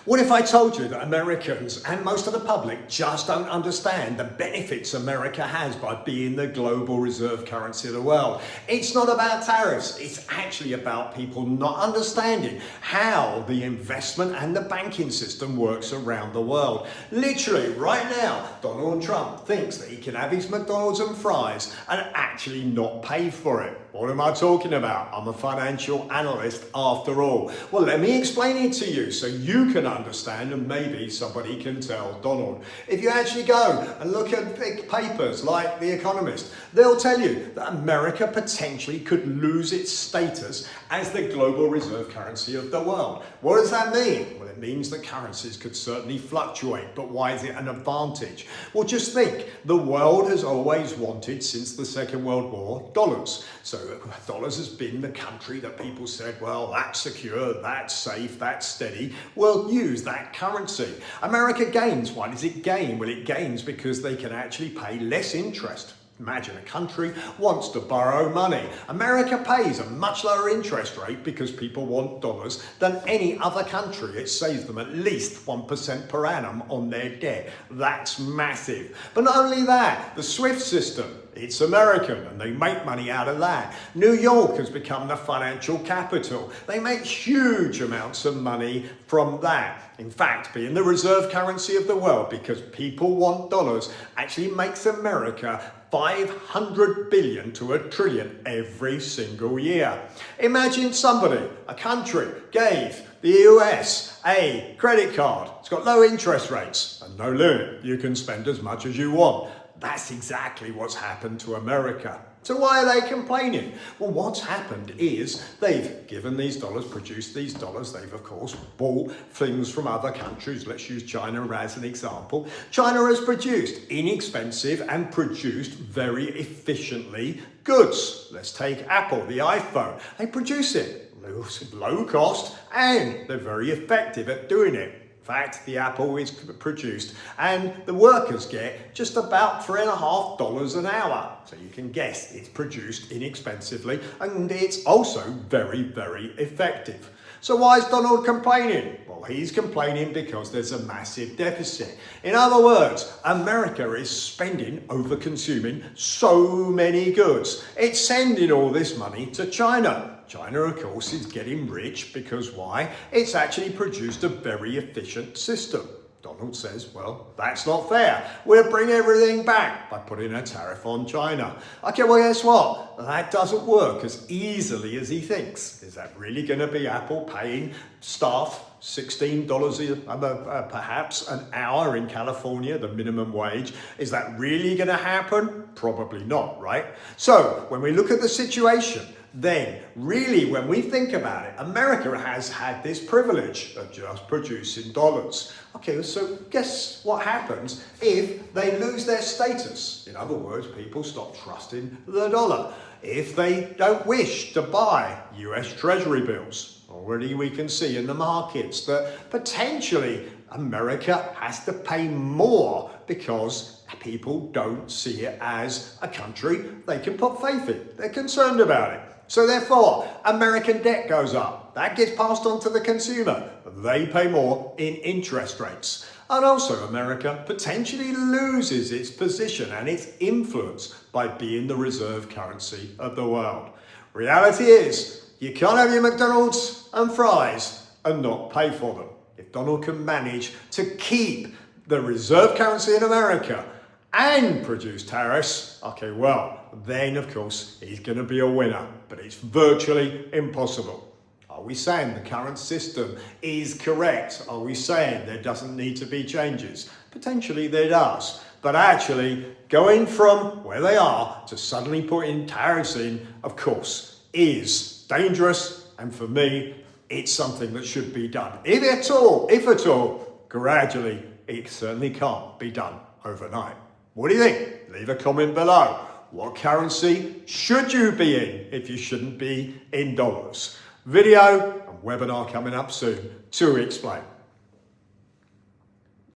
What if I told you that Americans and most of the public just don't understand the benefits America has by being the global reserve currency of the world? It's not about tariffs. It's actually about people not understanding how the investment and the banking system works around the world. Literally, right now, Donald Trump thinks that he can have his McDonald's and fries and actually not pay for it. What am I talking about? I'm a financial analyst after all. Well, let me explain it to you so you can understand and maybe somebody can tell Donald. If you actually go and look at big papers like The Economist, they'll tell you that America potentially could lose its status as the global reserve currency of the world. What does that mean? Well, it means that currencies could certainly fluctuate, but why is it an advantage? Well, just think, the world has always wanted, since the Second World War, dollars. So dollars has been the country that people said, well, that's secure, that's safe, that's steady. We'll use that currency. America gains. Why does it gain? Well, it gains because they can actually pay less interest. Imagine a country wants to borrow money. America pays a much lower interest rate because people want dollars than any other country. It saves them at least 1% per annum on their debt. That's massive. But not only that, the SWIFT system, it's American and they make money out of that. New York has become the financial capital. They make huge amounts of money from that. In fact, being the reserve currency of the world because people want dollars actually makes America 500 billion to $1 trillion every single year. Imagine somebody, a country, gave the US a credit card. It's got low interest rates and no limit. You can spend as much as you want. That's exactly what's happened to America. So why are they complaining? Well, what's happened is they've given these dollars, produced these dollars. They've, of course, bought things from other countries. Let's use China as an example. China has produced inexpensive and produced very efficiently goods. Let's take Apple, the iPhone. They produce it low cost and they're very effective at doing it. In fact, the Apple is produced and the workers get just about $3.50 an hour. So you can guess it's produced inexpensively and it's also very, very effective. So why is Donald complaining? Well, he's complaining because there's a massive deficit. In other words, America is spending, over-consuming so many goods. It's sending all this money to China. China, of course, is getting rich because why? It's actually produced a very efficient system. Donald says, well, that's not fair. We'll bring everything back by putting a tariff on China. Okay, well, guess what? That doesn't work as easily as he thinks. Is that really going to be Apple paying staff $16 perhaps an hour in California, the minimum wage? Is that really going to happen? Probably not, right? So when we look at the situation, then really when we think about it, America has had this privilege of just producing dollars. Okay, so guess what happens if they lose their status? In other words, people stop trusting the dollar. If they don't wish to buy US Treasury bills, already we can see in the markets that potentially America has to pay more because people don't see it as a country they can put faith in. They're concerned about it. So therefore, American debt goes up. That gets passed on to the consumer. They pay more in interest rates. And also America potentially loses its position and its influence by being the reserve currency of the world. Reality is, you can't have your McDonald's and fries and not pay for them. If Donald can manage to keep the reserve currency in America and produce tariffs, okay, well, then of course he's going to be a winner, but it's virtually impossible. Are we saying the current system is correct? Are we saying there doesn't need to be changes? Potentially there does, but actually going from where they are to suddenly putting tariffs in, of course, is dangerous, and for me, it's something that should be done. If at all, gradually, it certainly can't be done overnight. What do you think? Leave a comment below. What currency should you be in if you shouldn't be in dollars? Video and webinar coming up soon to explain.